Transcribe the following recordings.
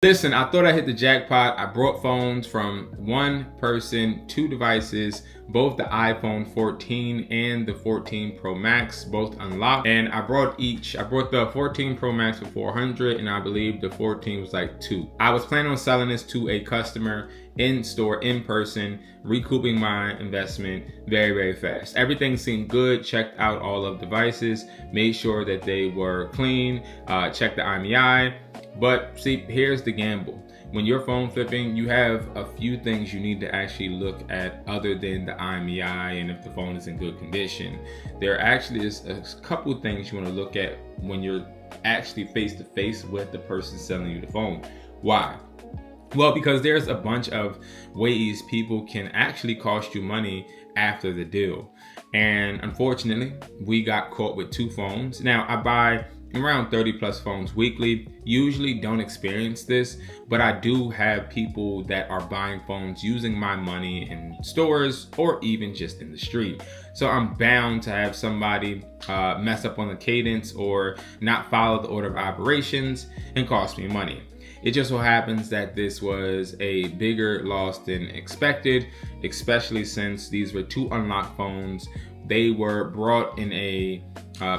Listen, I thought I hit the jackpot. I brought phones from one person, two devices, both the iPhone 14 and the 14 Pro Max, both unlocked. And I brought the 14 Pro Max for $400, and I believe the 14 was like $200. I was planning on selling this to a customer in store, in person, recouping my investment very, very fast. Everything seemed good. Checked out all of the devices, made sure that they were clean, checked the IMEI. But see, here's the gamble. When you're phone flipping, you have a few things you need to actually look at other than the IMEI and if the phone is in good condition. There actually is a couple things you want to look at when you're actually face to face with the person selling you the phone. Why? Well, because there's a bunch of ways people can actually cost you money after the deal. And unfortunately, we got caught with two phones. Now, I buy around 30 plus phones weekly. Usually don't experience this, but I do have people that are buying phones using my money in stores or even just in the street. So I'm bound to have somebody mess up on the cadence or not follow the order of operations and cost me money. It just so happens that this was a bigger loss than expected, especially since these were two unlocked phones. They were brought in a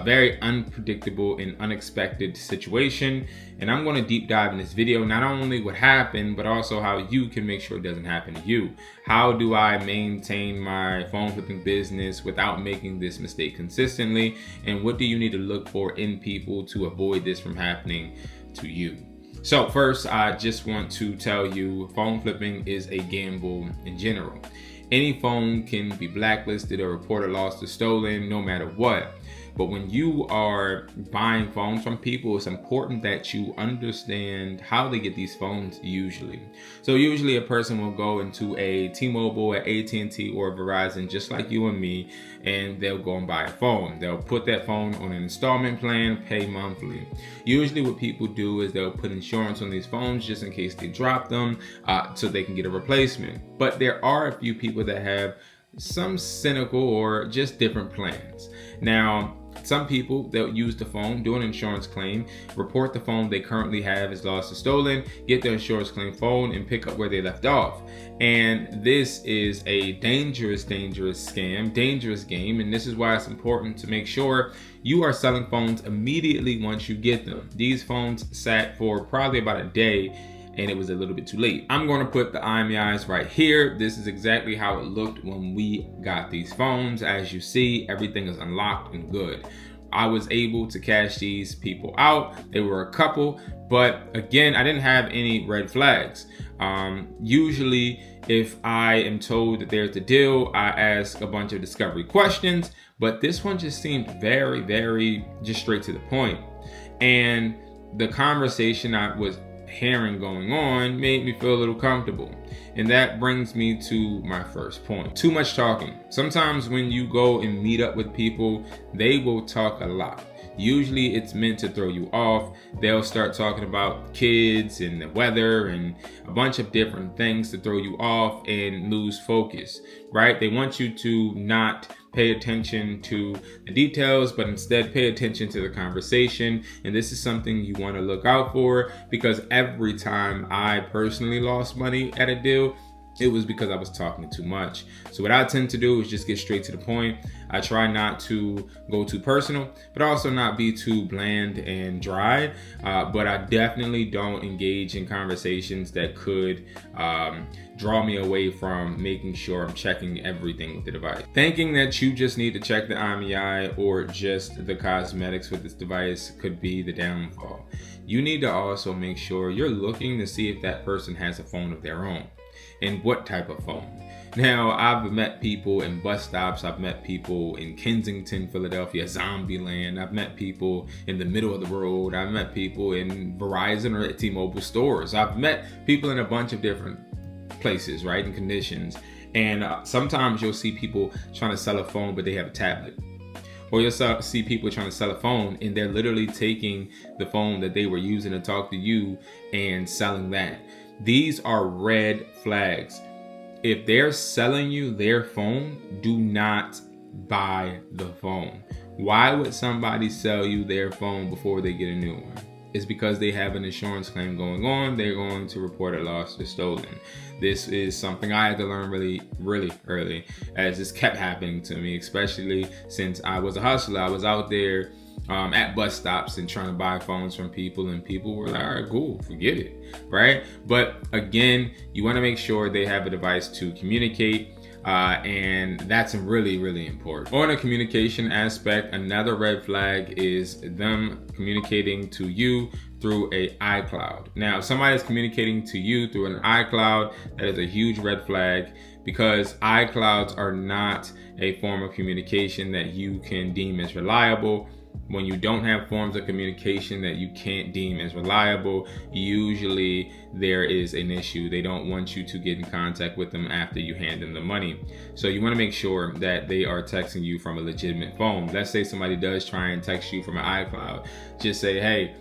very unpredictable and unexpected situation. And I'm going to deep dive in this video, not only what happened, but also how you can make sure it doesn't happen to you. How do I maintain my phone flipping business without making this mistake consistently? And what do you need to look for in people to avoid this from happening to you? So first, I just want to tell you, phone flipping is a gamble in general. Any phone can be blacklisted or reported lost or stolen, no matter what. But when you are buying phones from people, it's important that you understand how they get these phones usually. So usually a person will go into a T-Mobile, an AT&T, or Verizon, just like you and me, and they'll go and buy a phone. They'll put that phone on an installment plan, pay monthly. Usually what people do is they'll put insurance on these phones just in case they drop them, so they can get a replacement. But there are a few people that have some cynical or just different plans. Now, some people, they'll use the phone, do an insurance claim, report the phone they currently have as lost or stolen, get their insurance claim phone, and pick up where they left off. And this is a dangerous scam, dangerous game. And this is why it's important to make sure you are selling phones immediately once you get them. These phones sat for probably about a day, and it was a little bit too late. I'm going to put the IMEIs right here. This is exactly how it looked when we got these phones. As you see, everything is unlocked and good. I was able to cash these people out. They were a couple, but again, I didn't have any red flags. Usually, if I am told that there's a deal, I ask a bunch of discovery questions, but this one just seemed very, very just straight to the point. And the conversation I was hearing going on made me feel a little comfortable. And that brings me to my first point. Too much talking. Sometimes when you go and meet up with people, they will talk a lot. Usually it's meant to throw you off. They'll start talking about kids and the weather and a bunch of different things to throw you off and lose focus, right? They want you to not pay attention to the details, but instead pay attention to the conversation. And this is something you want to look out for, because every time I personally lost money at a deal, it was because I was talking too much. So what I tend to do is just get straight to the point. I try not to go too personal, but also not be too bland and dry. But I definitely don't engage in conversations that could draw me away from making sure I'm checking everything with the device. Thinking that you just need to check the IMEI or just the cosmetics with this device could be the downfall. You need to also make sure you're looking to see if that person has a phone of their own. And what type of phone. Now, I've met people in bus stops. I've met people in Kensington, Philadelphia, Zombieland. I've met people in the middle of the road. I've met people in Verizon or T-Mobile stores. I've met people in a bunch of different places, right, and conditions. And sometimes you'll see people trying to sell a phone, but they have a tablet. Or you'll see people trying to sell a phone and they're literally taking the phone that they were using to talk to you and selling that. These are red flags. If they're selling you their phone, do not buy the phone. Why would somebody sell you their phone before they get a new one? is because they have an insurance claim going on, they're going to report it lost or stolen. This is something I had to learn really early, as this kept happening to me, especially since I was a hustler. I was out there at bus stops and trying to buy phones from people, and people were like, all right, cool, forget it, right? But again, you want to make sure they have a device to communicate, and that's really important. On a communication aspect, another red flag is them communicating to you through a iCloud. Now, if somebody is communicating to you through an iCloud, that is a huge red flag, because iClouds are not a form of communication that you can deem as reliable. When you don't have forms of communication that you can't deem as reliable, usually there is an issue. They don't want you to get in contact with them after you hand them the money. So you want to make sure that they are texting you from a legitimate phone. Let's say somebody does try and text you from an iCloud. Just say, hey,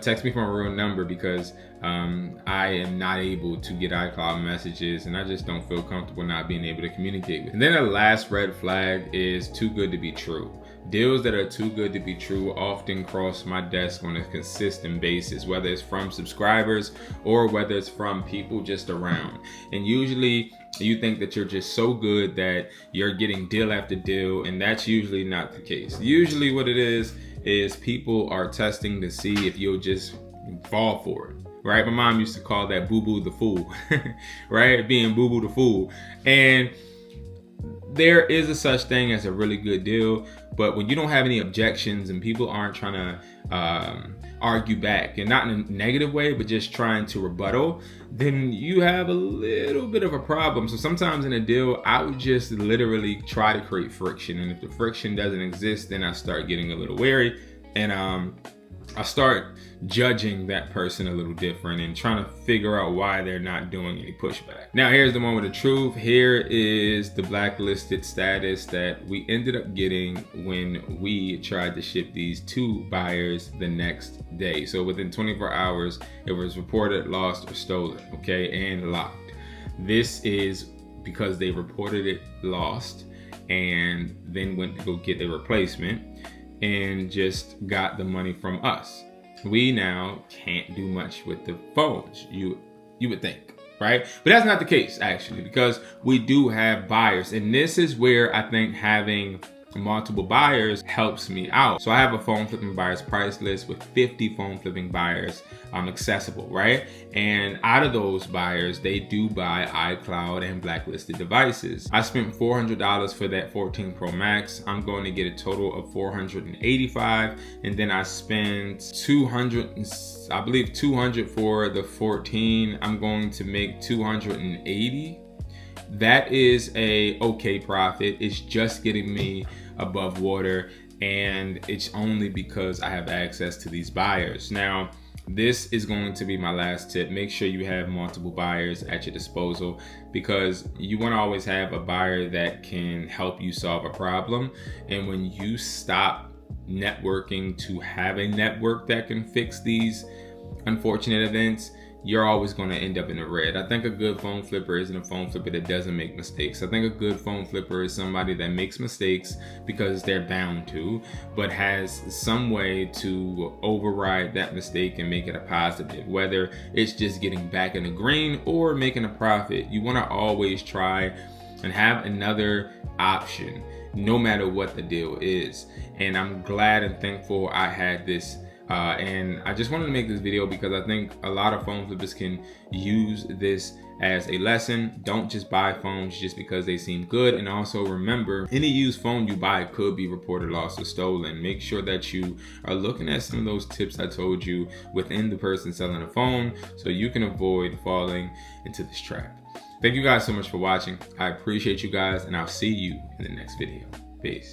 text me from a real number, because I am not able to get iCloud messages and I just don't feel comfortable not being able to communicate with. And then the last red flag is too good to be true. Deals that are too good to be true often cross my desk on a consistent basis, whether it's from subscribers or whether it's from people just around. And usually you think that you're just so good that you're getting deal after deal, and that's usually not the case. Usually what it is people are testing to see if you'll just fall for it, right? My mom used to call that boo-boo the fool, right? Being boo-boo the fool. And there is a such thing as a really good deal, but when you don't have any objections and people aren't trying to argue back, and not in a negative way, but just trying to rebuttal, then you have a little bit of a problem. So sometimes in a deal, I would just literally try to create friction. And if the friction doesn't exist, then I start getting a little wary, and I start judging that person a little different and trying to figure out why they're not doing any pushback. Now, here's the moment of truth. Here is the blacklisted status that we ended up getting when we tried to ship these to buyers the next day. So within 24 hours, it was reported lost or stolen, okay, and locked. This is because they reported it lost and then went to go get a replacement and just got the money from us. We now can't do much with the phones, you would think, right? But that's not the case, actually, because we do have buyers. And this is where I think having multiple buyers helps me out. So I have a phone flipping buyers price list with 50 phone flipping buyers accessible, right? And out of those buyers, they do buy iCloud and blacklisted devices. I spent $400 for that 14 Pro Max. I'm going to get a total of $485, and then I spent $200 for the 14. I'm going to make $280. That is a okay profit. It's just getting me above water, and it's only because I have access to these buyers. Now, this is going to be my last tip. Make sure you have multiple buyers at your disposal, because you want to always have a buyer that can help you solve a problem. And when you stop networking to have a network that can fix these unfortunate events, you're always going to end up in the red. I think a good phone flipper isn't a phone flipper that doesn't make mistakes. I think a good phone flipper is somebody that makes mistakes because they're bound to, but has some way to override that mistake and make it a positive, whether it's just getting back in the green or making a profit. You want to always try and have another option, no matter what the deal is. And I'm glad and thankful I had this. And I just wanted to make this video because I think a lot of phone flippers can use this as a lesson. Don't just buy phones just because they seem good. And also remember, any used phone you buy could be reported lost or stolen. Make sure that you are looking at some of those tips I told you within the person selling a phone, so you can avoid falling into this trap. Thank you guys so much for watching. I appreciate you guys, and I'll see you in the next video. Peace.